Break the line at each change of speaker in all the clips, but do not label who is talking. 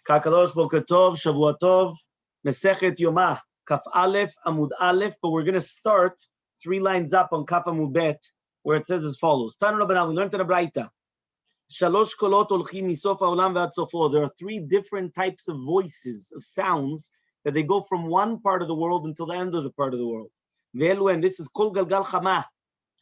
Kakadosh Boker Tov, Shavua Tov, Masechet Yoma, Kaf Aleph, Amud Aleph, but we're going to start 3 lines up on Kaf Amud Bet, where it says as follows. Tanu Rabbanan, we learned in the Braita. Shalosh kolot olchim misof haolam v'ad sofo. There are 3 different types of voices, of sounds, that they go from one part of the world until the end of the part of the world. Ve'elu, and this is kol galgal chama,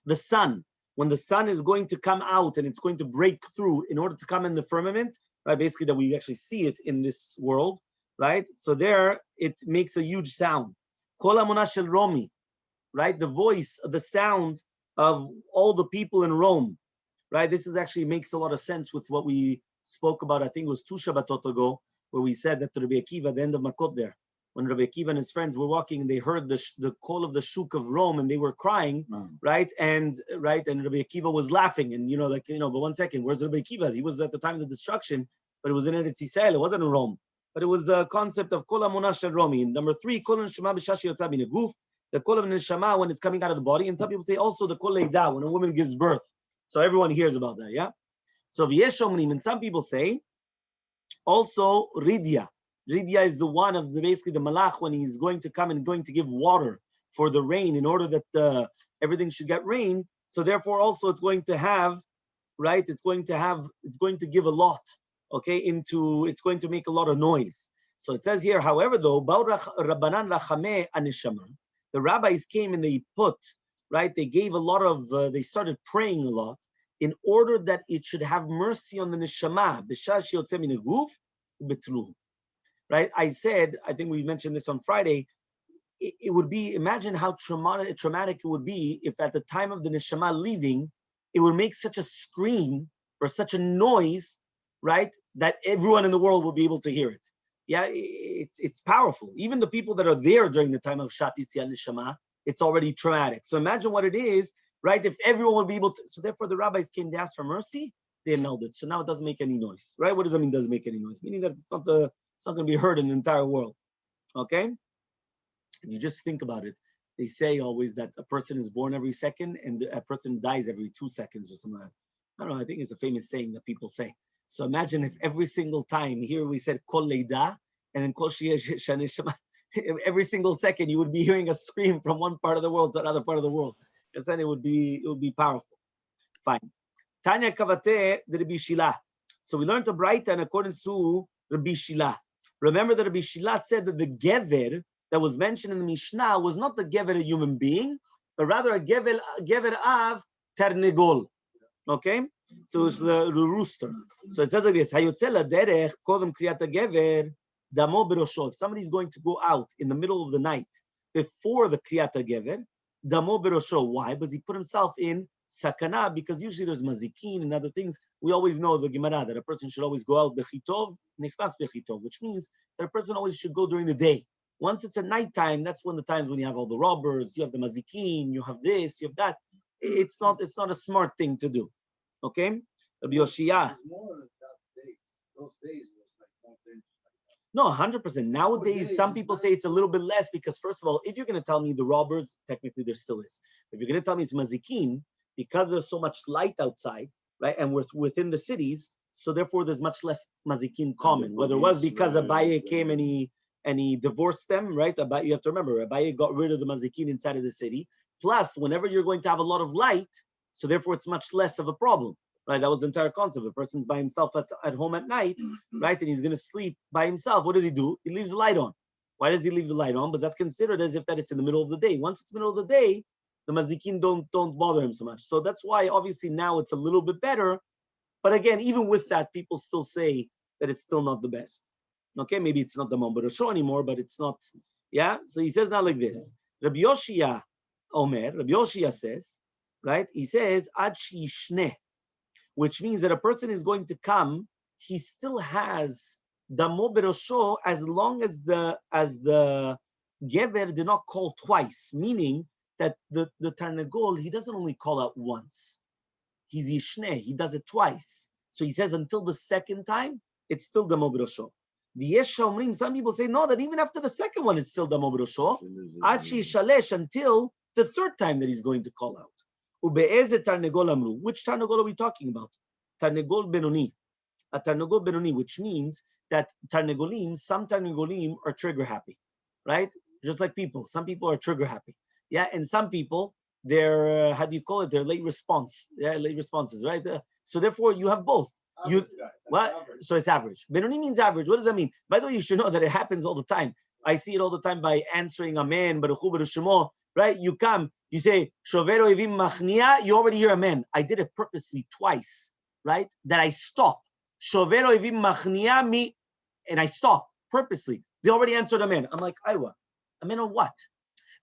the sun. When the sun is going to come out and it's going to break through in order to come in the firmament, right? Basically, that we actually see it in this world, right? So there, it makes a huge sound. Kol hamona shel Romi, right? The voice, the sound of all the people in Rome, right? This is actually makes a lot of sense with what we spoke about. I think it was 2 Shabbatot ago, where we said that Rabbi Akiva, at the end of Makot there, when Rabbi Akiva and his friends were walking, and they heard the call of the shuk of Rome, and they were crying, right? And Rabbi Akiva was laughing, and but 1 second, where's Rabbi Akiva? He was at the time of the destruction, but it was in Eretz Yisrael, it wasn't in Rome. But it was a concept of Kol Hamona Shel Romi. And number 3, Kol Neshama B'Shashi Yotza Min Haguf, the Kol of Neshama when it's coming out of the body, and some people say also the Kol Leida, when a woman gives birth. So everyone hears about that, yeah? So V'yesh Omrim, and some people say also Ridya. Ridya is the one of basically the malach when he's going to come and going to give water for the rain in order that everything should get rain. So therefore also it's going to have, right? It's going to give a lot, okay? It's going to make a lot of noise. So it says here, however, though, Rabbanan Rachame Anishama, the rabbis came and they put, right? They gave a lot of, they started praying a lot in order that it should have mercy on the neshama. B'shas yotze min haguf betruhu. Right? I think we mentioned this on Friday, it would be, imagine how traumatic it would be if at the time of the neshama leaving, it would make such a scream or such a noise, right, that everyone in the world will be able to hear it. Yeah, it's powerful. Even the people that are there during the time of Shat Yitziat Neshama, it's already traumatic. So imagine what it is, right, if everyone would be able to, so therefore the rabbis came to ask for mercy, they annulled it. So now it doesn't make any noise, right? What does that mean, doesn't make any noise? Meaning that it's not going to be heard in the entire world, okay? If you just think about it, they say always that a person is born every second and a person dies every 2 seconds or something like that. I don't know, I think it's a famous saying that people say. So imagine if every single time, here we said kol leida, and then kol shaneshama, every single second you would be hearing a scream from one part of the world to another part of the world. Because then it would be powerful. Fine. Tanya Kavate de Rabbi Shila. So we learned a Braita in accordance to Rabbi Shila. Remember that Rabbi Shila said that the gever that was mentioned in the Mishnah was not the gever a human being, but rather a gever of ternegol. Okay? So it's the rooster. So it says like this, Hayotzel derech kodem kriyat gever damo berosho. If somebody's going to go out in the middle of the night before the kriyat gever, damo berosho. Why? Because he put himself in sakana, because usually there's mazikin and other things. We always know the Gemara that a person should always go out bechitov, nechnas bechitov, which means that a person always should go during the day. Once it's at nighttime, that's when the times when you have all the robbers, you have the mazikin, you have this, you have that. It's not a smart thing to do. Okay? Rabbi Yoshia.
Those days was like more dangerous.
No, 100%. Nowadays, some people say it's a little bit less because, first of all, if you're going to tell me the robbers, technically there still is. If you're going to tell me it's mazikin, because there's so much light outside, right, and we're within the cities, so therefore there's much less mazikin common. Whether it was because Abaye came and he divorced them, right? Abaye, you have to remember, Abaye got rid of the mazikin inside of the city. Plus, whenever you're going to have a lot of light, so therefore it's much less of a problem, right? That was the entire concept. A person's by himself at home at night, right, and he's going to sleep by himself. What does he do? He leaves the light on. Why does he leave the light on? Because that's considered as if that it's in the middle of the day. Once it's middle of the day, the mazikin don't bother him so much. So that's why obviously now it's a little bit better. But again, even with that, people still say that it's still not the best. Okay, maybe it's not the Mambar Show anymore, but it's not. Yeah. So he says now like this. Rabbi Yoshia Omer, Rabbi Yoshia says, right? He says ad shishne, which means that a person is going to come. He still has damo berosho as long as the gever did not call twice, meaning that the Tarnagol, he doesn't only call out once. He's Yishne, he does it twice. So he says until the second time, it's still Damo B'Rosho. Some people say, no, that even after the second one, it's still Damo B'Rosho. Achi Shalesh, until the third time that he's going to call out. Ube'eze Tarnagol Amru. Which Tarnagol are we talking about? Tarnagol Benoni. A Tarnagol Benoni, which means that tarnegolim, some tarnegolim are trigger happy, right? Just like people. Some people are trigger happy. Yeah, and some people, they're, how do you call it? They're late response. Yeah, late responses, right? So therefore, you have both. You what? So it's average. Benoni means average. What does that mean? By the way, you should know that it happens all the time. I see it all the time by answering Amen, Baruch Hu, Baruch Shemo, right? You come, you say, Shovero Evim Machnia, you already hear Amen. I did it purposely twice, right? That I stop. Shovero Evim Machnia mi, and I stop purposely. They already answered Amen. I'm like, Aywa, Amen on what?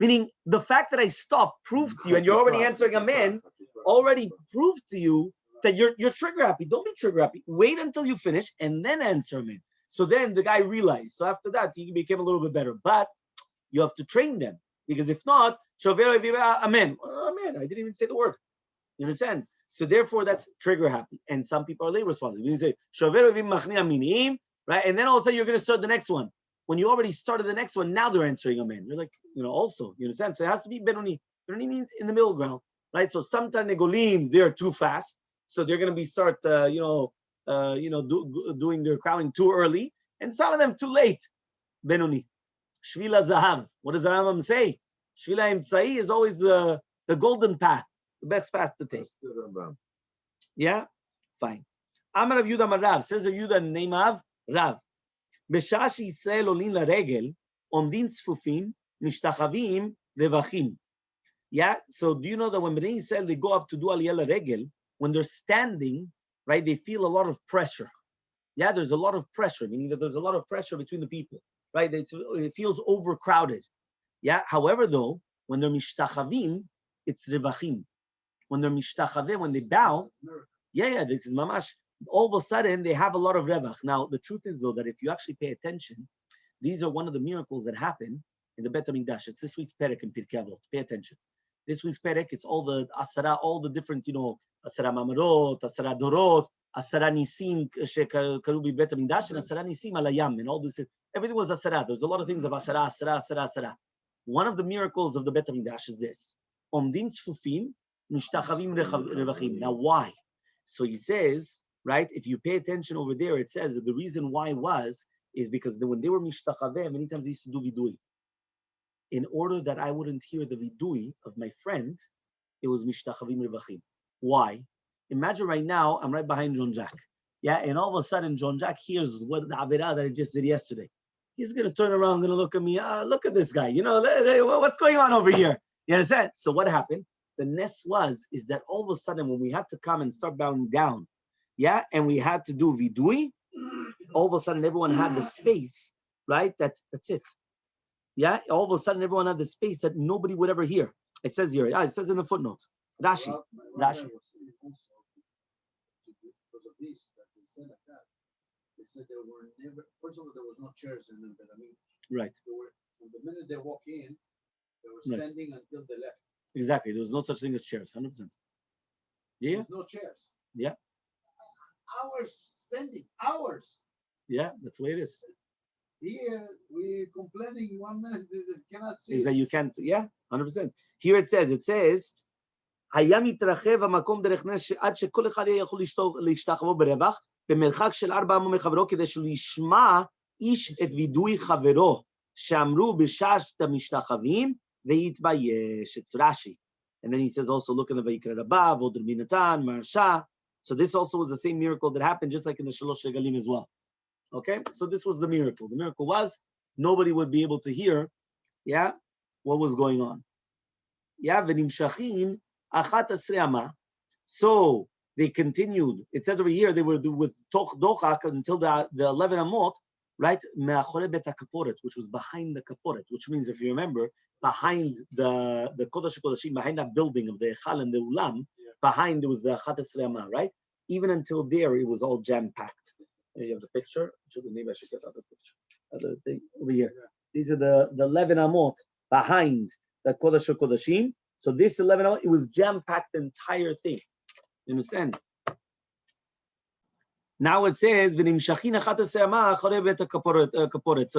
Meaning the fact that I stopped proved to you, and you're already answering Amen, already proved to you that you're trigger happy. Don't be trigger happy. Wait until you finish and then answer Amen. So then the guy realized. So after that, he became a little bit better. But you have to train them. Because if not, Amen. Amen. I didn't even say the word. You understand? So therefore, that's trigger happy. And some people are late responsive. You say, right? And then all of a sudden, you're going to start the next one. When you already started the next one, now they're answering Amen. You're like, also, you understand? So it has to be Benoni. Benoni means in the middle ground, right? So sometimes Negolim, they're too fast. So they're going to be doing their crowing too early, and some of them too late. Benoni. Shvila Zahav. What does the Rambam say? Shvila Imtsai is always the golden path, the best path to take. Yeah? Fine. Amar Rav Yudah Amar Rav. Says Rav Yudah in the name of Rav. Beshash Yisrael olin laregel, omdin tzfufin, mishtachavim, revachim. Yeah? So do you know that when Bnei Yisrael, they go up to do aliyah laregel, when they're standing, right, they feel a lot of pressure. Yeah, there's a lot of pressure, meaning that there's a lot of pressure between the people, right? It feels overcrowded. Yeah, however, though, when they're mishtachavim, it's revachim. When they're mishtachavim, when they bow, this is mamash. All of a sudden, they have a lot of revach. Now, the truth is, though, that if you actually pay attention, these are one of the miracles that happen in the Bet HaMikdash. It's this week's perek in Pirkei Avot. Pay attention. This week's perek, it's all the asara, all the different, asara mamarot, asara dorot, asara nisim karubi Bet HaMikdash, and asara nisim alayam, and all this. Everything was asara. There's a lot of things of asara. One of the miracles of the Bet HaMikdash is this. Omdim tzfufim, mishtachavim revachim. Now, why? So he says, right, if you pay attention over there, it says that the reason why is because when they were mishtachavim, many times they used to do vidui. In order that I wouldn't hear the vidui of my friend, it was mishtachavim revachim. Why? Imagine right now, I'm right behind John Jack. Yeah, and all of a sudden, John Jack hears what the Avirah that I just did yesterday. He's going to turn around, going to look at me. Look at this guy. What's going on over here? You understand? So what happened? The nest is that all of a sudden, when we had to come and start bowing down, yeah, and we had to do vidui, all of a sudden, everyone had the space, right? That's it. Yeah, all of a sudden, everyone had the space that nobody would ever hear. It says here. It says in the footnote. Rashi.
Because of this, that they said like that. They said there were never. First of all, there was no chairs in the Belamim.
Right.
So the minute they walk in, they were standing until they left.
Exactly. There was no such thing as chairs. 100%. Yeah.
There's no chairs.
Yeah.
Hours standing. Hours.
Yeah, that's the way it is.
Here we complaining 1 minute cannot see.
Is that you can't? Yeah, 100%. Here it says. היה מתרחב המקום דרך נס שעד שכל אחד יכול להשתחוות ברווח במרחק של 4 אמו מחברו כדי שהוא ישמע איש את וידוי חברו שאמרו בששת המשתחווים ויתבייש. It's Rashi. And then he says also look in the ויקרא רבה ועוד רבי נתן מרשה. So this also was the same miracle that happened just like in the Shalosh Regalim as well. Okay, so this was the miracle. The miracle was nobody would be able to hear, yeah, what was going on. Yeah, ונמשכים Achat Asriama. So they continued. It says over here they were with Toch Dochak until the 11 Amot, right? Me'achore bet HaKaporet, which was behind the Kaporet, which means if you remember, behind the Kodesh HaKodashim, behind that building of the Echal and the Ulam, behind there was the Achat Asriama, right? Even until there, it was all jam-packed. You have the picture. Maybe I should get out the picture. The thing over here. These are the 11 Amot behind the Kodesh HaKodashim. So this 11, it was jam-packed the entire thing. You understand? Now it says, so it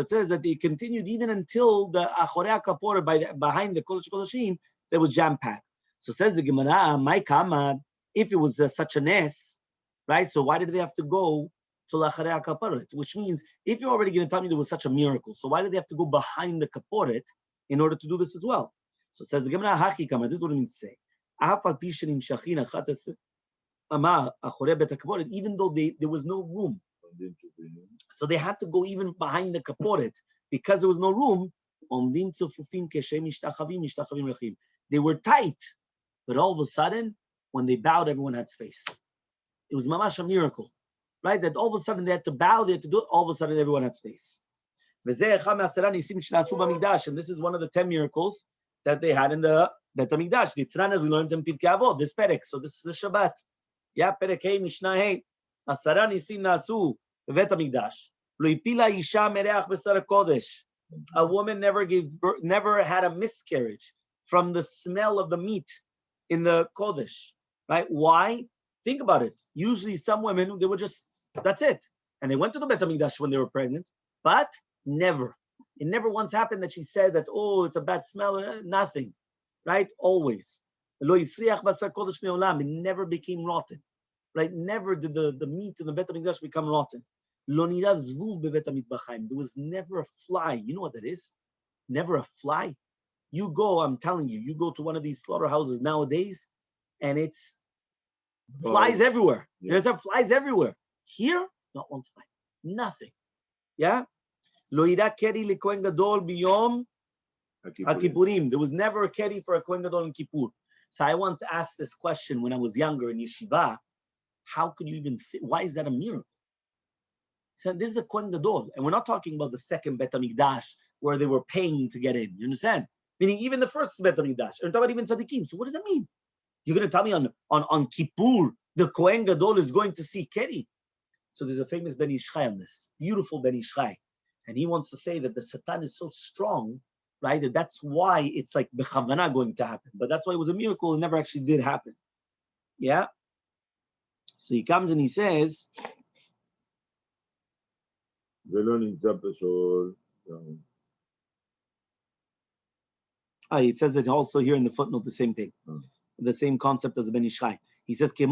says that they continued even until the Achorei HaKaporet behind the Kodesh HaKodashim, that was jam-packed. So says the Gemara, my kamad, if it was such a ness, right? So why did they have to go which means if you're already going to tell me there was such a miracle, so why did they have to go behind the kaporet in order to do this as well? So it says the Gemara Haki Kama. This is what it means to say. Even though there was no room, so they had to go even behind the kaporet because there was no room. They were tight, but all of a sudden, when they bowed, everyone had space. It was mamash a miracle, right? That all of a sudden they had to bow, they had to do it. All of a sudden, everyone had space. And this is one of the 10 miracles that they had in the Bet HaMikdash. The Tzranas we learned in Pirkei Avot, this Perek. So this is the Shabbat. Yeah, Perek Hey, Mishnah Hey. Asara nisim nasu Bet HaMikdash. Lo ipila isha mereach b'sar kodesh. A woman never had a miscarriage from the smell of the meat in the Kodesh, right? Why? Think about it. Usually some women, they were just, that's it. And they went to the Bet HaMikdash when they were pregnant, but never. It never once happened that she said that, oh, it's a bad smell. Nothing, right? Always. It never became rotten, right? Never did the meat in the Bet HaMikdash become rotten. There was never a fly. You know what that is? Never a fly. You go, I'm telling you, you go to one of these slaughterhouses nowadays, and it's flies everywhere. Yeah. There's flies everywhere. Here, not one fly. Nothing. Yeah? Lo ira keri li Kohen Gadol biyom HaKippurim. There was never a keri for a Kohen Gadol in Kippur. So I once asked this question when I was younger in yeshiva. How could you even why is that a miracle? So this is a Kohen Gadol, and we're not talking about the second Bet HaMikdash where they were paying to get in. You understand? Meaning even the first Bet HaMikdash. We're talking about even tzaddikim. So what does that mean? You're going to tell me on Kippur the Kohen Gadol is going to see Keri? So there's a famous Ben Ish Chai on this, beautiful Ben Ish Chai, and he wants to say that the Satan is so strong, right? That's why it's like bechavana going to happen. But that's why it was a miracle. It never actually did happen. Yeah. So he comes and he says. It says it also here in the footnote, the same thing, the same concept as Ben Ish Chai. He says, when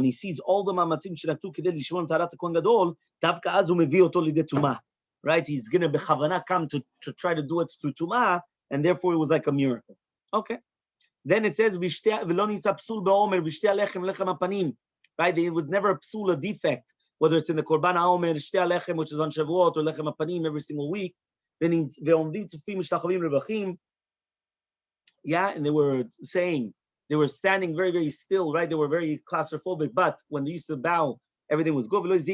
he sees all the mamatzim שנקטו כדי לשמור על טהרת הכהן גדול, דווקא אז הוא מביא אותו לידי טומאה. Right? He's going to בכוונה come to try to do it through טומאה, and therefore it was like a miracle. Okay. Then it says, ולא נמצא פסול בעומר, ושתי הלחם, לחם הפנים. Right? It was never a psul, a defect, whether it's in the Korban HaOmer, shte HaLechem, which is on Shavuot, or Lechem HaPanim every single week. ועומדים צופים משתחווים רווחים. Yeah, and they were saying, they were standing very, very still, right? They were very claustrophobic, but when they used to bow, everything was good. There was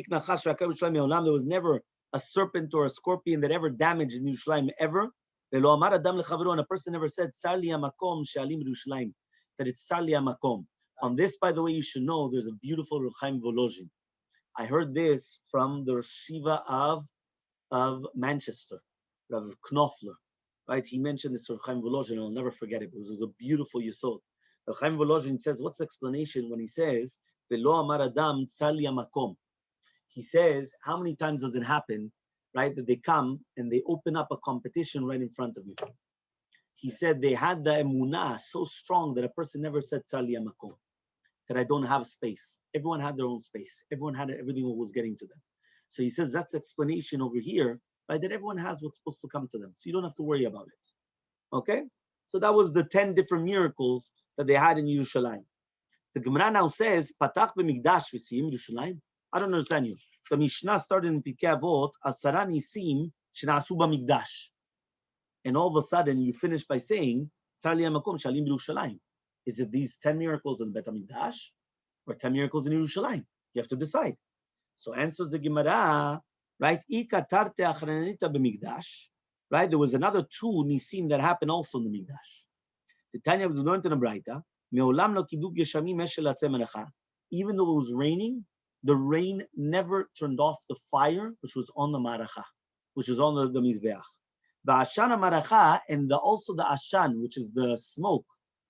never a serpent or a scorpion that ever damaged in Yerushalayim, ever. And a person never said, that it's Tsar li hamakom. On this, by the way, you should know, there's a beautiful Reb Chaim Volozhin. I heard this from the Shiva of Manchester, Rav Knopfler. Right? He mentioned this Reb Chaim Volozhin, and I'll never forget it. It was a beautiful yesod. Reb Chaim Volozhin says, what's the explanation when he says, Velo amar adam tsar li hamakom? He says, how many times does it happen, right, that they come and they open up a competition right in front of you? He said they had the emunah so strong that a person never said tsar li hamakom, that I don't have space. Everyone had their own space. Everyone had everything that was getting to them. So he says that's the explanation over here, right, that everyone has what's supposed to come to them. So you don't have to worry about it. Okay? So that was the 10 different miracles that they had in Yerushalayim. The Gemara now says, Patach b'mikdash v'siyim Yerushalayim. I don't understand you. The Mishnah started in Pirkei Avot, Asara nisim shenasu b'mikdash. And all of a sudden, you finish by saying, Tsar li hamakom shalim b'Yerushalayim. Is it these 10 miracles in Bet HaMikdash or 10 miracles in Yerushalayim? You have to decide. So answers the Gemara, right? Ikatarte achranita b'mikdash. Right? There was another 2 nisim that happened also in the Mikdash. The Tanya was learned in a Braita. Me'olam lo kibdu geshamim eshel atzeh melecha. Even though it was raining, the rain never turned off the fire, which was on the maracha, which was on the mizbeach. The ashan maracha, and also the ashan, which is the smoke,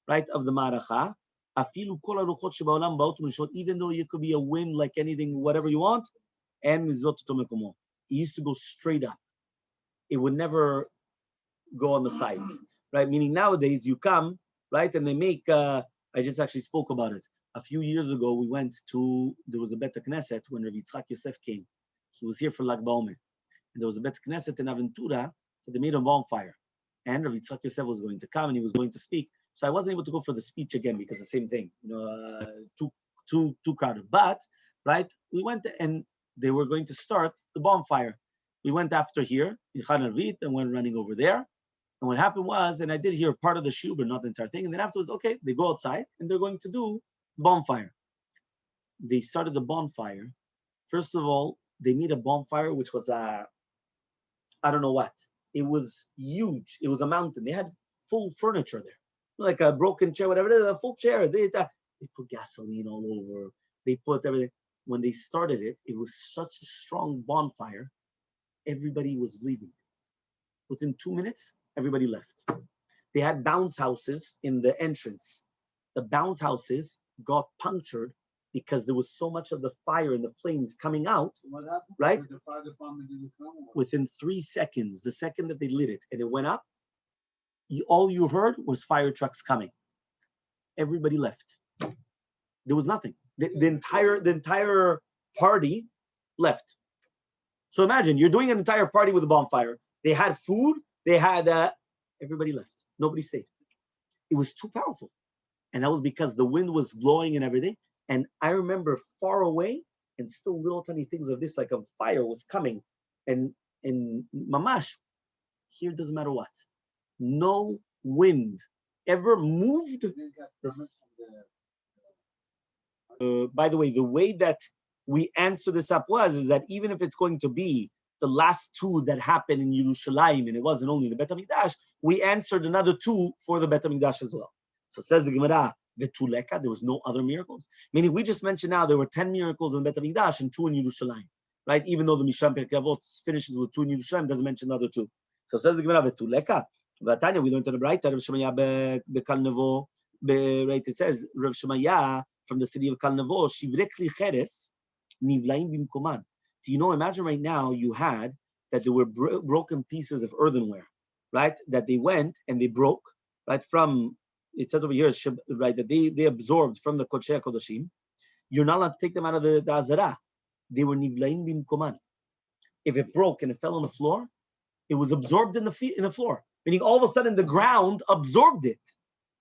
right, of the maracha. Afilu kol haruchot shebaolam baot u'nishot, even though it could be a wind like anything, whatever you want, and mizot to mekomo. It used to go straight up. It would never go on the sides, right? Meaning nowadays you come, right, and they make, I just actually spoke about it. A few years ago, there was a Bet Knesset when Rabbi Yitzchak Yosef came. He was here for Lag BaOmer. And there was a Bet Knesset in Aventura, so they made a bonfire. And Rabbi Yitzchak Yosef was going to come and he was going to speak. So I wasn't able to go for the speech again because the same thing, too crowded. But, right, we went and they were going to start the bonfire. We went after here in Khan Arvit and went running over there. And what happened was, and I did hear part of the shiur, but not the entire thing. And then afterwards, okay, they go outside and they're going to do bonfire. They started the bonfire. First of all, they made a bonfire which was I don't know what. It was huge. It was a mountain. They had full furniture there, like a broken chair, whatever. A full chair. They put gasoline all over. They put everything. When they started it, it was such a strong bonfire. Everybody was leaving. Within 2 minutes, everybody left. They had bounce houses in the entrance. The bounce houses got punctured because there was so much of the fire and the flames coming out.
What happened?
Right?
The fire department didn't come.
Within 3 seconds, the second that they lit it and it went up, all you heard was fire trucks coming. Everybody left. There was nothing. The entire party left. So imagine you're doing an entire party with a bonfire. They had food. They had everybody left. Nobody stayed. It was too powerful, and that was because the wind was blowing and everything. And I remember far away, and still little tiny things of this, like a fire was coming, and mamash. Here doesn't matter what. No wind ever moved. This, by the way, the way that we answer this up is that even if it's going to be the last two that happened in Yerushalayim, and it wasn't only the Bet HaMikdash, we answered another two for the Bet HaMikdash as well. So says the Gemara, Vetuleka, there was no other miracles. Meaning we just mentioned now there were 10 miracles in Bet HaMikdash and 2 in Yerushalayim, right? Even though the Mishram Pirkei Avot finishes with 2 in Yerushalayim, doesn't mention the other 2. So says the Gemara, Vetuleka. Vatanya, we learned in the Braita, Rav Shemaya Bekal Nevo, right? It says Rav Shemaya from the city of Kal Nevo, Shivrei Kli Cheres Nivlaim Bimkoman. Do you know? Imagine right now you had that there were broken pieces of earthenware, right? That they went and they broke, right? From it says over here, right? That they absorbed from the Kodshei Kodoshim. You're not allowed to take them out of the Azara. They were Nivlaim Bimkoman. If it broke and it fell on the floor, it was absorbed in the floor. Meaning all of a sudden the ground absorbed it.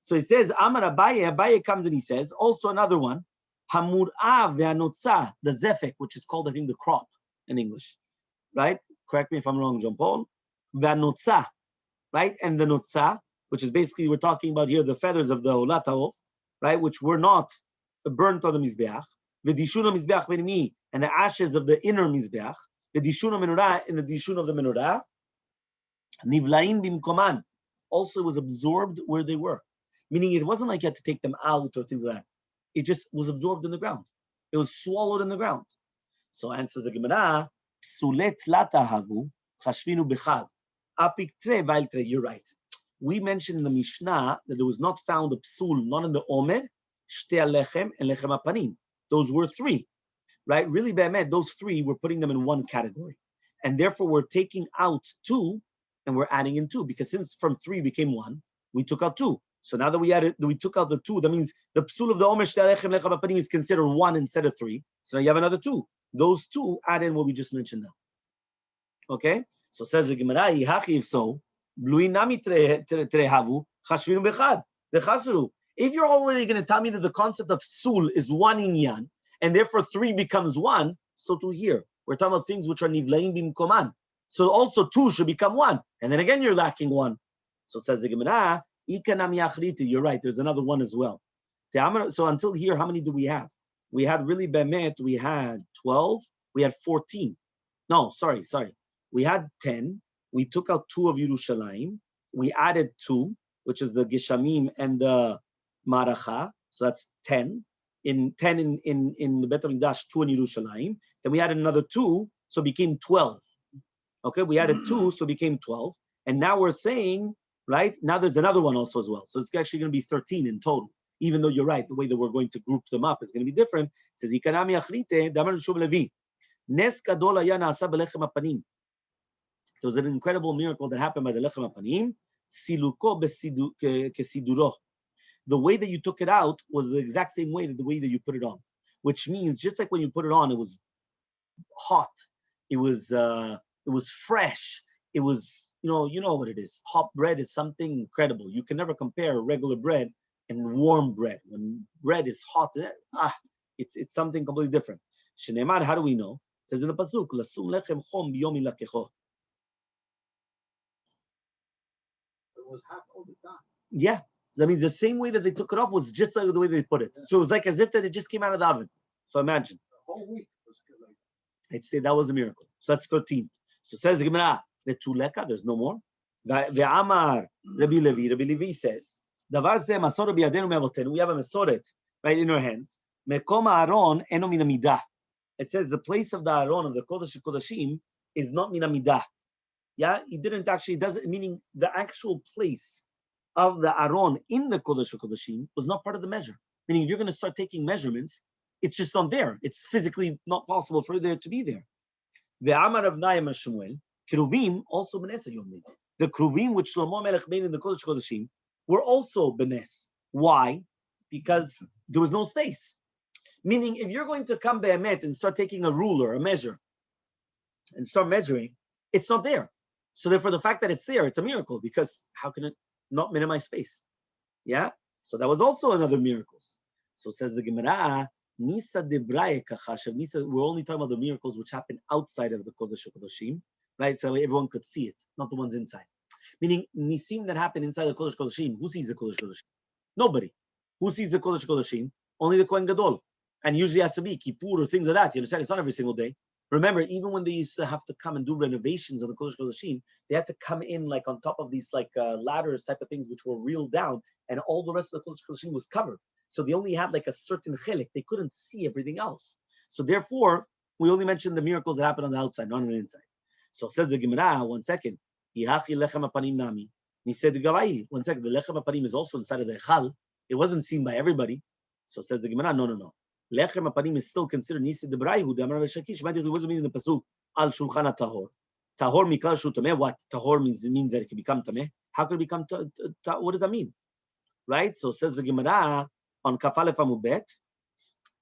So it says, Amar Abaye, Abaye comes and he says, also another one, Hamur'a ve'anotza, the zefek, which is called, I think, the crop in English, right? Correct me if I'm wrong, John Paul. Ve'anotza, right? And the notza, which is basically, we're talking about here, the feathers of the olat ha'of, right? Which were not burnt on the mizbeach. Ve'dishuna mizbeach benimi, and the ashes of the inner mizbeach. Ve'dishuna menorah, in the dishun of the menorah. Nivlaim bimkoman, also was absorbed where they were. Meaning it wasn't like you had to take them out or things like that. It just was absorbed in the ground. It was swallowed in the ground. So answers the Gemara, Psulet lata havu, chashvinu bechad, apik tre vail tre. You're right. We mentioned in the Mishnah that there was not found a psul, not in the Omer, shte alechem and lechem apanim. Those were 3, right? Really, be'emet, those 3, we're putting them in one category. And therefore, we're taking out 2 and we're adding in 2. Because since from 3 became 1, we took out 2. So now that we took out the 2, that means the psul of the Omer shte alechem lechem apanim is considered 1 instead of 3. So now you have another 2. Those 2 add in what we just mentioned now. Okay? So says the Gemara, if so, if you're already going to tell me that the concept of psul is 1 inyan, and therefore 3 becomes 1, so too here. We're talking about things which are nivlaim bimkoman. So also 2 should become 1. And then again, you're lacking 1. So says the Gemara, you're right, there's another 1 as well. So until here, how many do we have? We had really bemet, we had 12, we had 14. No, sorry. We had 10. We took out 2 of Yerushalayim. We added 2, which is the Geshamim and the Maracha. So that's 10. In the Bet HaMikdash, 2 in Yerushalayim. Then we added another 2, so it became 12. Okay, we added 2, so it became 12. And now we're saying, right, now there's another one also as well. So it's actually going to be 13 in total. Even though you're right, the way that we're going to group them up is going to be different. It says, Ikanami achrite, damar shub levi. Nes kadol haya naasa belechem hapanim. There was an incredible miracle that happened by the lechem hapanim. Siluko kesiduro. the way that you took it out was the exact same way that the way that you put it on, which means just like when you put it on, it was hot, it was fresh, it was, you know what it is. Hot bread is something incredible. You can never compare regular bread and warm bread. When bread is hot, it's something completely different. Shneimar, how do we know? It says in the pasuk, "Lasum lechem chom biyom ilakecho."
It was hot all the time.
Yeah, that means the same way that they took it off was just like the way they put it. So it was like as if that it just came out of the oven. So imagine.
The whole week was like
I'd say that was a miracle. So that's 13. So says the Gemara, the tuleka, there's no more. The Amar, Rabbi Levi says, Davar ze masor biyadenu me'avotenu. We have a masoret right in our hands. Mekom Aaron eno min hamidah. It says the place of the Aaron of the Kodesh Kodashim is not min hamidah. Yeah, he didn't actually, doesn't, meaning the actual place of the Aaron in the Kodesh Kodashim was not part of the measure. Meaning if you're going to start taking measurements, it's just not there. It's physically not possible for there to be there. The Amar of Naim and Shmuel, Keruvim also Masechet Yoma. The Keruvim which Shlomo Melech made in the Kodesh Kodashim were also benes. Why? Because there was no space. Meaning, if you're going to come be'emet and start taking a ruler, a measure, and start measuring, it's not there. So therefore, the fact that it's there, it's a miracle, because how can it not minimize space? Yeah? So that was also another miracle. So says the Gemara, Nisa debraye kachashav. Nisa, we're only talking about the miracles which happen outside of the Kodesh Kodashim, right? So everyone could see it, not the ones inside. Meaning, nisim that happen inside the Kodesh Kodashim, who sees the Kodesh Kodashim? Nobody. Who sees the Kodesh Kodashim? Only the Kohen Gadol. And usually has to be Kippur or things like that. You understand? It's not every single day. Remember, even when they used to have to come and do renovations of the Kodesh Kodashim, they had to come in like on top of these like ladders type of things which were reeled down, and all the rest of the Kodesh Kodashim was covered. So they only had like a certain chelik. They couldn't see everything else. So therefore, we only mentioned the miracles that happen on the outside, not on the inside. So says the Gemara, 1 second. Yihachi lechem apanim nami. He said the Gavai, 1 second. The lechem apanim is also inside of the echal. It wasn't seen by everybody. So says the Gemara, no. Lechem apanim is still considered nisi debraihu. The Amar Shakish. It wasn't meaning in the pasuk al shulchan tahor. Tahor mikal shu tameh. What tahor means that it can become tameh. How can it become? What does that mean? Right. So says the Gemara on Kafalef Amubet,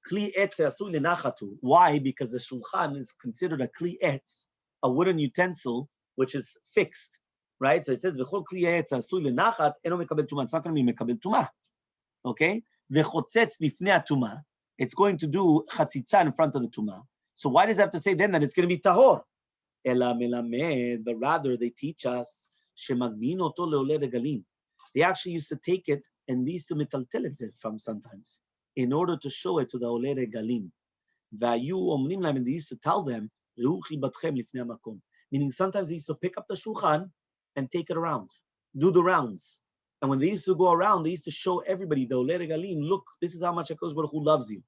Kli etz asui lenachatu. Why? Because the shulchan is considered a kli etz, a wooden utensil which is fixed, right? So it says v'chol kli etz asui lenachat eno mekabel tuma. It's not going to be mekabel tuma, okay? V'chotzetz bifnei tuma. It's going to do chatzitza in front of the tuma. So why does it have to say then that it's going to be tahor? Ela melamed, but rather they teach us shemagmin oto leole regalim. They actually used to take it and they used to metaltel it from sometimes in order to show it to the ole regalim. Vayu omrim lahem, and they used to tell them, meaning sometimes they used to pick up the shulchan and take it around, do the rounds. And when they used to go around, they used to show everybody, the ole regalim, look, this is how much HaKadosh Baruch Hu loves you.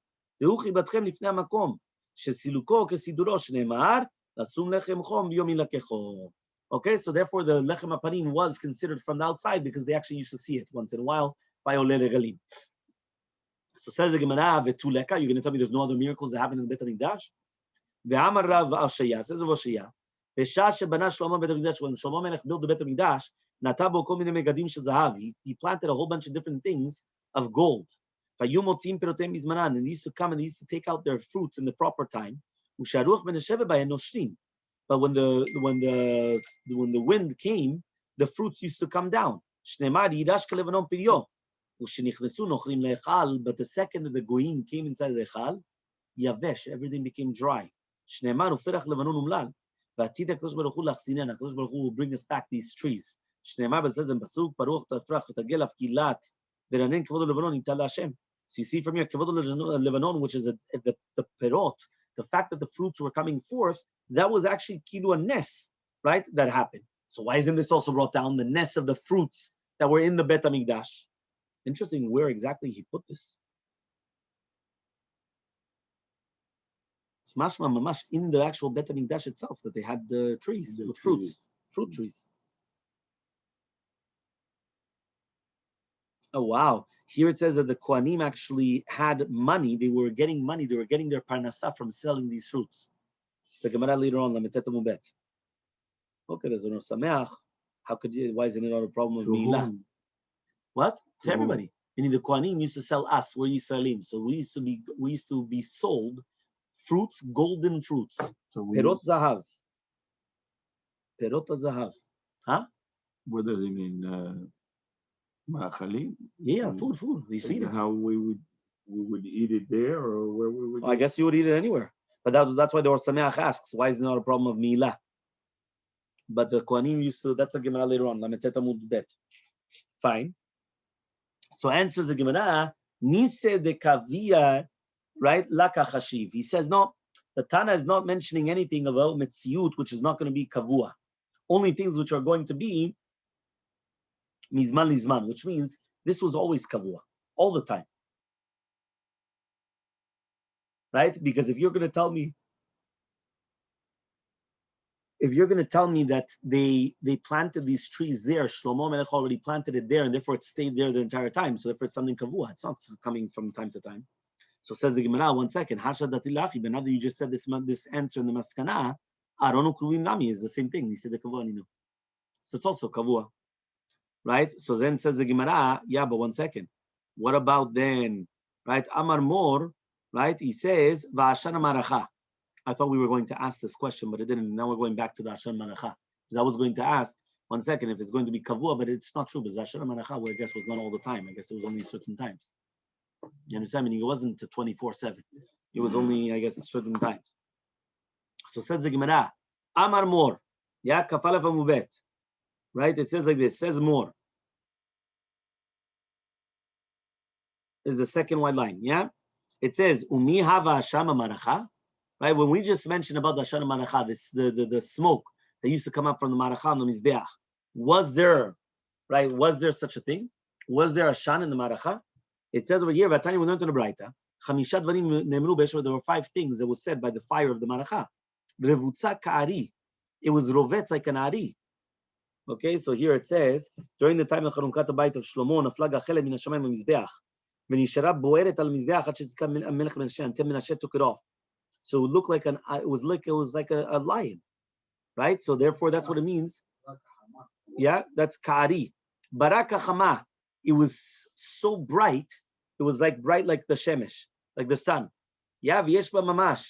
Okay, so therefore the lechem apanim was considered from the outside because they actually used to see it once in a while by ole regalim. So says the Gemara, "Vetuleka." You're going to tell me there's no other miracles that happen in the Beit Hamikdash? Ve'amar Rav Ashaya, says Rav Ashaya, "B'shah shebana Shlomo Beit Hamikdash." When Shlomo Melech built the Beit Hamikdash, natabo kol minei megadim shel zahav. He planted a whole bunch of different things of gold. Vayu motzim pirotem bizmanan, and he used to come and he used to take out their fruits in the proper time. Usharuach ben Sheva by noshrin. But when the wind came, the fruits used to come down. But the second that the goyim came inside the echal, yavesh, everything became dry. HaKadosh Baruch Hu will bring us back these trees. So you see from here, Kavod Lebanon, which is the perot, the fact that the fruits were coming forth, that was actually kilu a nes, right? That happened. So why isn't this also brought down, the nes of the fruits that were in the Bet HaMikdash? Interesting where exactly he put this. It's mashma mamash in the actual Bet HaMikdash itself that they had the trees with fruits, fruit trees. Oh wow! Here it says that the Kohanim actually had money. They were getting money. They were getting their parnasah from selling these fruits. So Gemara later on, Lametet Mubet. Okay, there's no sameach. How could you? Why isn't it not a problem of milah? What? To everybody. Meaning the Kohanim used to sell us, we're Yisraelim. So we used to be sold fruits, golden fruits.
So
Perot zahav. Perot zahav. Huh?
what does it mean? Ma'achali?
Yeah, food. They eat it.
How we would eat it there, or where we would?
Well, I guess you would eat it anywhere. But that's why the Or Sameach asks, why is it not a problem of Milah? But the Kohanim used to, that's a Gemara later on. Lametet Amud Bet. Fine. So answers the Gemara, Nise de Kavia, right? Laka Chashiv. He says, no, the Tana is not mentioning anything about Metziut, which is not going to be Kavua. Only things which are going to be Mizman Lizman, which means this was always Kavua, all the time. Right? Because if you're going to tell me that they planted these trees there, Shlomo Melech already planted it there, and therefore it stayed there the entire time. So therefore it's something kavua. It's not coming from time to time. So says the Gemara, 1 second. Hasha datilachi. But now that you just said this answer in the maskana, Aronu kruvim nami is the same thing. He said the kavua nino. So it's also kavua, right? So then says the Gemara, yeah, but 1 second. What about then, right? Amar Mor, right? He says va'ashana maracha. I thought we were going to ask this question, but it didn't. Now we're going back to the Ashan Maracha. Because I was going to ask, 1 second, if it's going to be Kavua, but it's not true, because Ashan Maracha, well, I guess, was not all the time. I guess it was only certain times. You understand? Meaning it wasn't 24/7. It was only, I guess, certain times. So says the Gemara, Amar Mor, yeah, Kafalaf Amubet. Right? It says like this, says more. This is the second white line, yeah? It says, Umi Hava Ashama Maracha. Right, when we just mentioned about the Ashana Maracha, the smoke that used to come up from the Maracha on the Mizbeach, was there such a thing? Was there a Shan in the Maracha? It says over here, Vatani we learned in the Braita, there were 5 things that was said by the fire of the Maracha. Revutza Ka'ari, it was rovetz like an Ari. Okay, so here it says, during the time of Charunkat Bayit of Shlomo, nafla gachelem min hashamayim Mizbeach, v'nishara boeret al Mizbeach until Menashe took it off. So it looked like it was like a lion, right? So therefore, that's what it means. Yeah, that's kari. Baraka chama. It was so bright. It was like bright like the shemesh, like the sun. Yeah, v'yeshba mamash.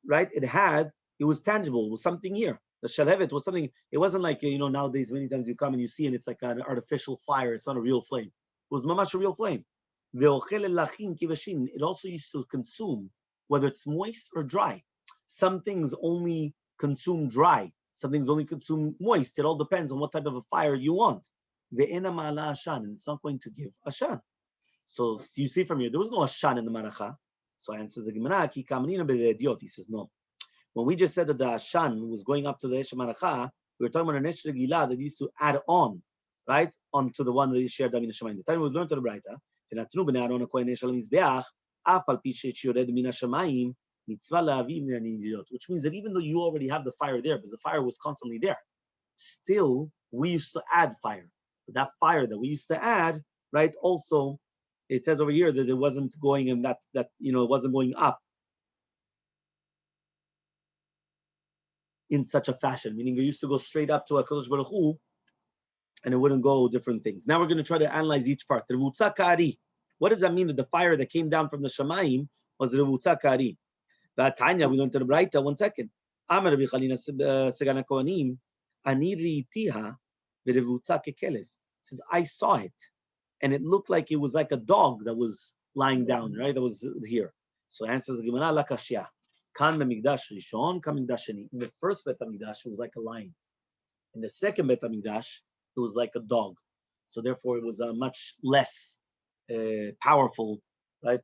Right? It was tangible. It was something here. The shalhevet was something. It wasn't like nowadays. Many times you come and you see, and it's like an artificial fire. It's not a real flame. It was mamash a real flame. It also used to consume, whether it's moist or dry. Some things only consume dry. Some things only consume moist. It all depends on what type of a fire you want. Ve'ena ma'ala ashan, and it's not going to give ashan. So you see from here, there was no ashan in the maracha. So answers the Gemara, ki kamanina be'ediot. He says no. When we just said that the ashan was going up to the esha maracha, we were talking about an esha regila that used to add on, right, onto the one that you shared in the Shemayim. The time we learned to the Braita, v'natnu b'nei Aaron hakohen esha l'mizbeach, which means that even though you already have the fire there, because the fire was constantly there, still we used to add fire. But that fire that we used to add, right? Also, it says over here that it wasn't going in that it wasn't going up in such a fashion. Meaning it used to go straight up to HaKadosh Baruch Hu, and it wouldn't go different things. Now we're going to try to analyze each part. What does that mean that the fire that came down from the Shamayim was Revutza Kari? Tanya, we learned to the Braita, 1 second. Amar Rabbi Chalina Segana Kohanim, Ani riitiha v'revutza kekelev. Says, I saw it, and it looked like it was like a dog that was lying down, right? That was here. So answers the Gemara, la kashya. Kan b'mikdash rishon, kan b'mikdash sheni. In the first Bet HaMikdash, it was like a lion. In the second Bet HaMikdash, it was like a dog. So therefore, it was a much less powerful, right,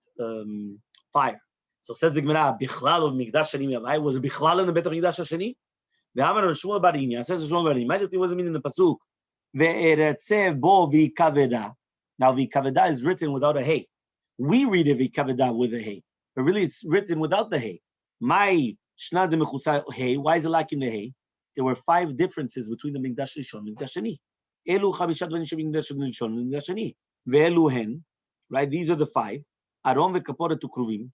fire. So says the Gemara, Bichlal of Mikdash Sheni. Was Bichlal in the Bet HaMikdash Sheni? Ve'amar Shmuel Barinya. Says Shmuel Barinya. Immediately, what does it mean in the pasuk? Ve'eretze bo v'ikaveda. Now v'ikaveda is written without a hey. We read it v'ikaveda with a hey, but really it's written without the hey. My shna de mechusar hey. Why is it lacking the hey? There were 5 differences between the Mikdash Rishon and Mikdash Sheni. Elu chamishat dvarim sheb'Mikdash Rishon and Mikdash Sheni. Ve'elu hen. Right, these are the 5. Aron ve'kaporet ukruvim,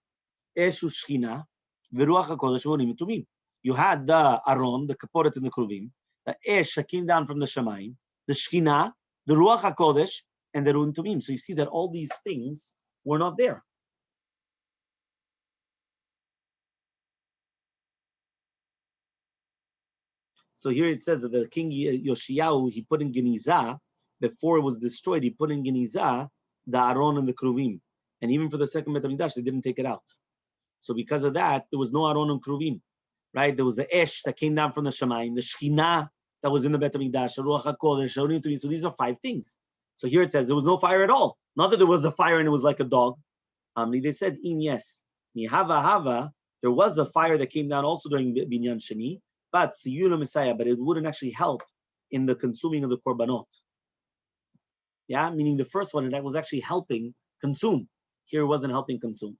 eshu shchina, ve'ruach hakodesh v'onim utumim. You had the Aron, the kaporet and the kruvim, the esh that came down from the Shamayim, the shchina, the ruach hakodesh, and the Ruin Tumim. So you see that all these things were not there. So here it says that the king Yoshiyahu, he put in Geniza, before it was destroyed, he put in Geniza the Aron and the Kruvim. And even for the second Bet HaMikdash, they didn't take it out. So because of that, there was no Aron and Kruvim, right? There was the Esh that came down from the Shamayim, the Shekhinah that was in the Bet HaMikdash, the Ruach HaKodesh. So these are 5 things. So here it says there was no fire at all. Not that there was a fire and it was like a dog. They said, yes. Hava, there was a fire that came down also during Binyan Sheni, but it wouldn't actually help in the consuming of the korbanot. Yeah, meaning the first one, that was actually helping consume. Here it wasn't helping consume.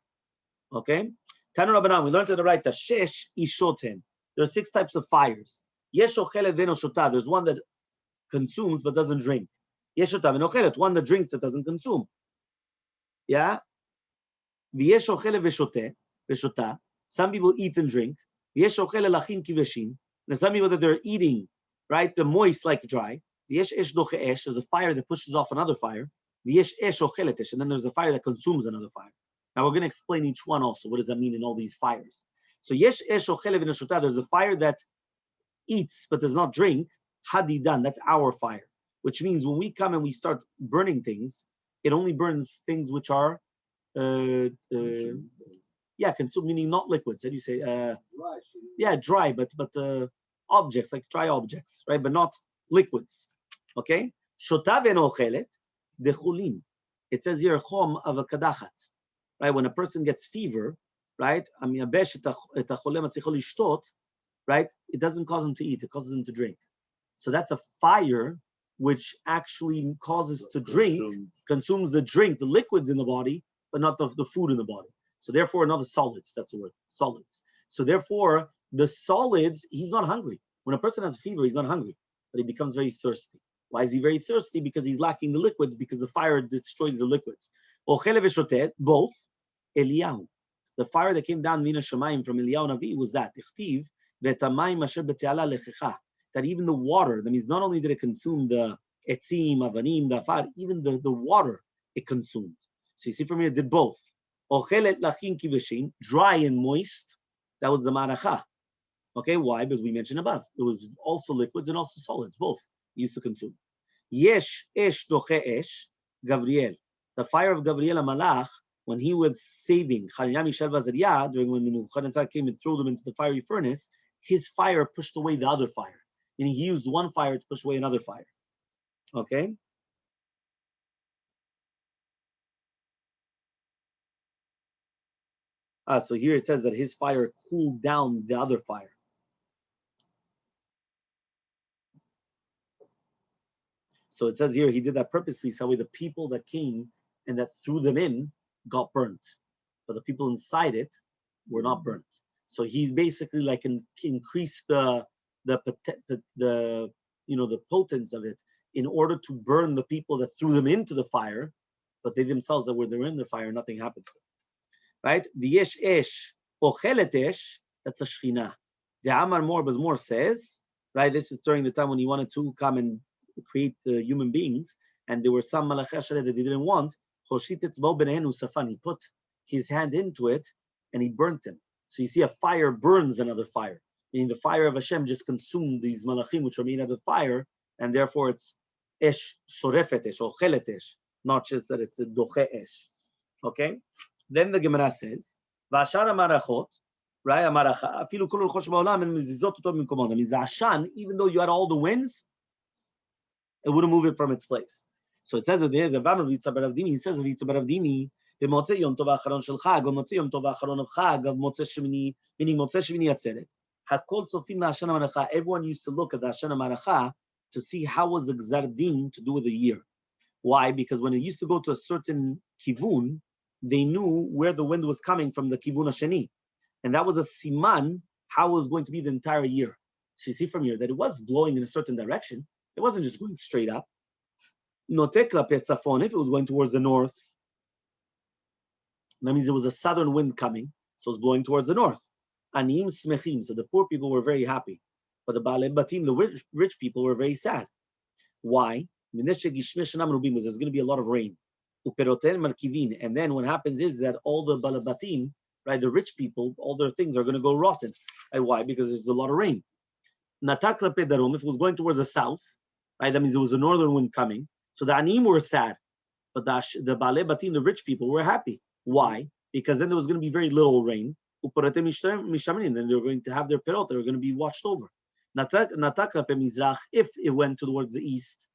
Okay? Tanu Rabbanan, we learned to the right, Shesh Ishoten. There are 6 types of fires. Yesh ochelet ve'eno shota. There's one that consumes but doesn't drink. Yesh shota ve'eno ochelet. One that drinks that doesn't consume. Yeah? V'yesh ochelet ve'shota. Some people eat and drink. V'yesh ochelet lachin kiveshin. There's some people that they're eating, right? The moist like dry. V'yesh esh doche esh. There's a fire that pushes off another fire. V'yesh esh ochelet esh. And then there's a fire that consumes another fire. Now we're going to explain each one also. What does that mean in all these fires? So yesh esh ochelet ve'neshota. There's a fire that eats but does not drink. Hadidan. That's our fire. Which means when we come and we start burning things, it only burns things which are consume, meaning not liquids. How do you say?
Dry.
Dry, but objects, like dry objects, right? But not liquids. Okay? Shota ve'nochelet dechulin. It says here chom avakadachat. Right? When a person gets fever, right? Right? It doesn't cause him to eat, it causes him to drink. So that's a fire which actually causes to drink, consumes the drink, the liquids in the body, but not the food in the body. So therefore, another solids, that's the word, solids. So therefore, the solids, he's not hungry. When a person has a fever, he's not hungry, but he becomes very thirsty. Why is he very thirsty? Because he's lacking the liquids, because the fire destroys the liquids. Both, Eliyahu. The fire that came down Mina Shamayim from Eliyahu Navi was that. That even the water, that means not only did it consume the etzim, avanim, the afar, even the water it consumed. So you see from here, it did both. Ochelet lachin kiveshin, dry and moist. That was the maracha. Okay, why? Because we mentioned above. It was also liquids and also solids, both used to consume. Yesh esh doche esh, Gabriel. The fire of Gabriel Malach, when he was saving Chananya, Mishael, Azariah, during when Nebuchadnezzar came and threw them into the fiery furnace, his fire pushed away the other fire. Meaning he used one fire to push away another fire. Okay? So here it says that his fire cooled down the other fire. So it says here he did that purposely, so the people that came and that threw them in got burnt, but the people inside it were not burnt. So he basically like increased the potence of it in order to burn the people that threw them into the fire, but they themselves that were there in the fire, nothing happened to them. Right? The yesh esh ochelet esh, that's a shechina. The Amar More says, right? This is during the time when he wanted to come and create the human beings, and there were some malachei Hashem that he didn't want. He put his hand into it and he burnt them. So you see, a fire burns another fire. Meaning the fire of Hashem just consumed these malachim which are made out of fire, and therefore it's esh sorefet esh or chelet esh, not just that it's a doche esh. Okay. Then the Gemara says, "V'ashar marachot, right? Amaracha, afilu kol rochosh ba'olam and mezizot oto b'mkomot." That means the ashan, even though you had all the winds, it wouldn't move it from its place. So it says over there, the Vamar Vitza Baravdimi, he says Vitza Baravdimi, b'motzei yom tov ha'acharon shel chag, or motzei yom tov ha'acharon of chag, of motzei shemini, meaning motzei shemini atzeret. Hakol tzofim la'ashan ha'maracha. Everyone used to look at the ashan ha'maracha to see how was the gzar din to do with the year. Why? Because when it used to go to a certain kivun, they knew where the wind was coming from, the kivun hasheni, and that was a siman how it was going to be the entire year. So you see from here that it was blowing in a certain direction. It wasn't just going straight up. Notekla pesafon, if it was going towards the north, that means there was a southern wind coming, so it's blowing towards the north. Anim smechim, so the poor people were very happy, but the baalei batim, the rich people, were very sad. Why? There's going to be a lot of rain. And then what happens is that all the balabatim, right, the rich people, all their things are going to go rotten. Right? Why? Because there's a lot of rain. If it was going towards the south, right, that means there was a northern wind coming. So the anim were sad, but the balabatim, the rich people, were happy. Why? Because then there was going to be very little rain. Then they were going to have their perot, they were going to be watched over. If it went towards the east,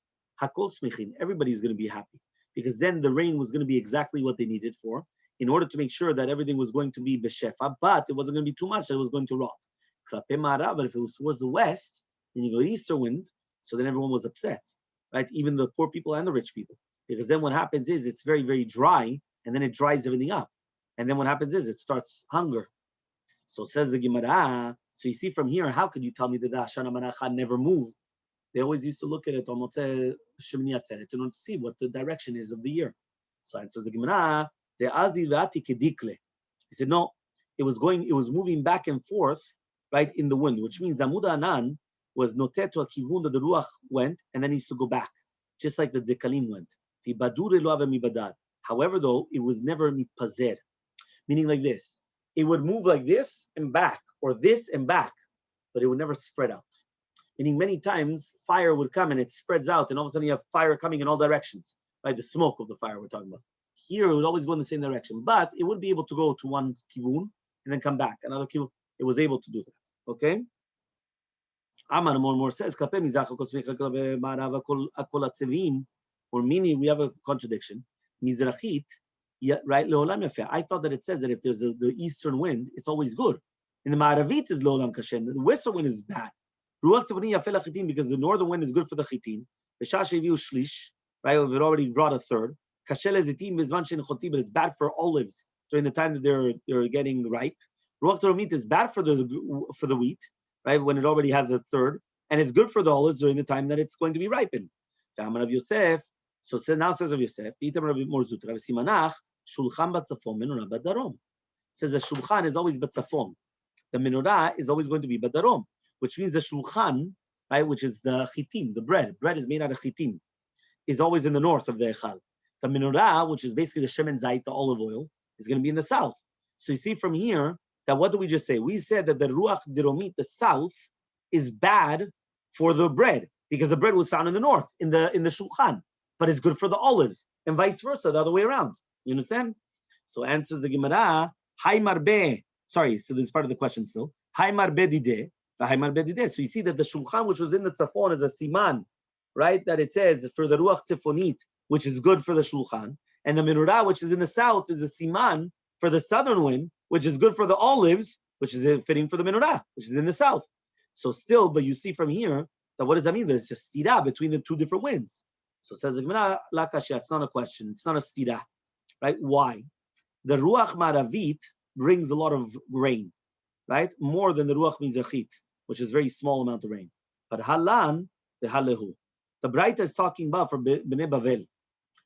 everybody's going to be happy. Because then the rain was going to be exactly what they needed for, in order to make sure that everything was going to be beshefa, but it wasn't going to be too much that it was going to rot. But if it was towards the west, and you go easter wind, so then everyone was upset, right? Even the poor people and the rich people. Because then what happens is it's very, very dry, and then it dries everything up. And then what happens is it starts hunger. So says the Gemara, so you see from here, how could you tell me that the Hashana Manacha never moved? They always used to look at it on Motzei Shemini Atzeret in order to see what the direction is of the year. So it says the Gemara, he said, no, it was moving back and forth, right, in the wind, which means Amud Anan was noted to a kivun that the Ruach went, and then he used to go back, just like the Dekalim went. However, though, it was never mitpazer, meaning like this. It would move like this and back, or this and back, but it would never spread out. Meaning many times fire would come and it spreads out, and all of a sudden you have fire coming in all directions, right? The smoke of the fire we're talking about. Here it would always go in the same direction, but it wouldn't be able to go to one kivun and then come back. Another kivun, it was able to do that. Okay? Amar more says, or meaning we have a contradiction. Mizrachit, right? I thought that it says that if there's the eastern wind, it's always good. In the Ma'aravit is Leolam Kashem. The western wind is bad. Because the northern wind is good for the chitin. Right? We've already brought a third. But it's bad for olives during the time that they're getting ripe. Ruach Toromit is bad for the wheat, right? When it already has a third, and it's good for the olives during the time that it's going to be ripened. So now says of Yosef, says the shulchan is always batzafon. The menorah is always going to be badarom, which means the shulchan, right, which is the chitim, the bread. Bread is made out of chitim, is always in the north of the echal. The menorah, which is basically the shemen zayit, the olive oil, is going to be in the south. So you see from here that what do we just say? We said that the ruach diromit, the south, is bad for the bread because the bread was found in the north, in the shulchan, but it's good for the olives, and vice versa, the other way around. You understand? So answers the Gemara, Hay marbe. Sorry, so this is part of the question still. Hay marbe dide, hay marbe dide. So you see that the shulchan, which was in the tzafon, is a siman, right? That it says for the ruach tzifonit, which is good for the shulchan, and the menorah, which is in the south, is a siman for the southern wind, which is good for the olives, which is fitting for the menorah, which is in the south. So still, but you see from here that what does that mean? There's a stira between the two different winds. So says the Gemara, la kasha, it's not a question, it's not a stira, right? Why? The ruach maravit brings a lot of rain, right? More than the ruach mizrachit, which is very small amount of rain. But halan, the halehu. The Braita is talking about for Bnei Bavel,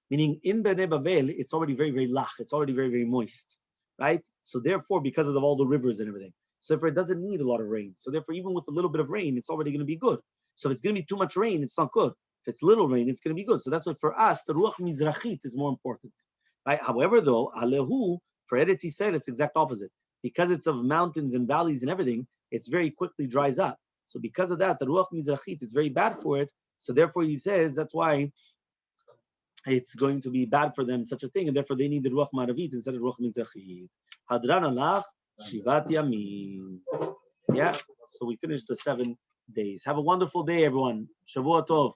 meaning in Bnei Bavel, it's already very, very lach, it's already very, very moist, right? So therefore, because of all the rivers and everything, so therefore it doesn't need a lot of rain. So therefore, even with a little bit of rain, it's already going to be good. So if it's going to be too much rain, it's not good. If it's little rain, it's going to be good. So that's why for us, the ruach mizrachit is more important, right? However, though, alehu, for Eretz Yisrael, it's the exact opposite. Because it's of mountains and valleys and everything, it's very quickly dries up. So because of that, the ruach mizrachit is very bad for it. So therefore, he says that's why it's going to be bad for them, such a thing, and therefore they need the ruach maravit instead of ruach mizrachit. Hadran alach shivat yamim. Yeah. So we finished the 7 days. Have a wonderful day, everyone. Shavua tov.